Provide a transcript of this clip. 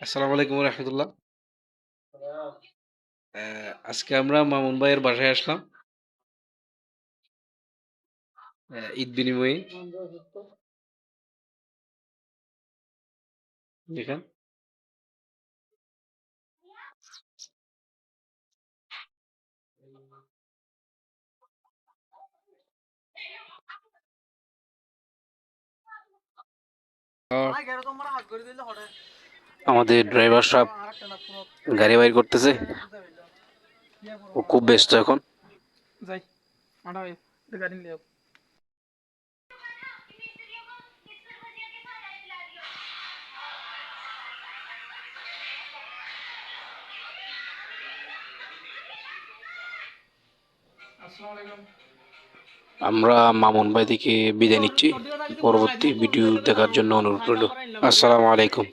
আসসালামু আলাইকুম রহমতুল্লাহ। আজকে আমরা মামুন ভাইয়ের বাসায় আসলাম ঈদ বিনিময়ে। দেখেন আমাদের ড্রাইভার সাহেব গাড়ি বাইর করতেছে। ও খুব ব্যস্ত এখন। যাই মাঠা ভাই গাড়ি নিয়ে যাও। আসসালামু আলাইকুম। আমরা মামুন ভাই থেকে বিদায় নিচ্ছি। পরবর্তী ভিডিও দেখার জন্য অনুরোধ রইল। আসসালামু আলাইকুম।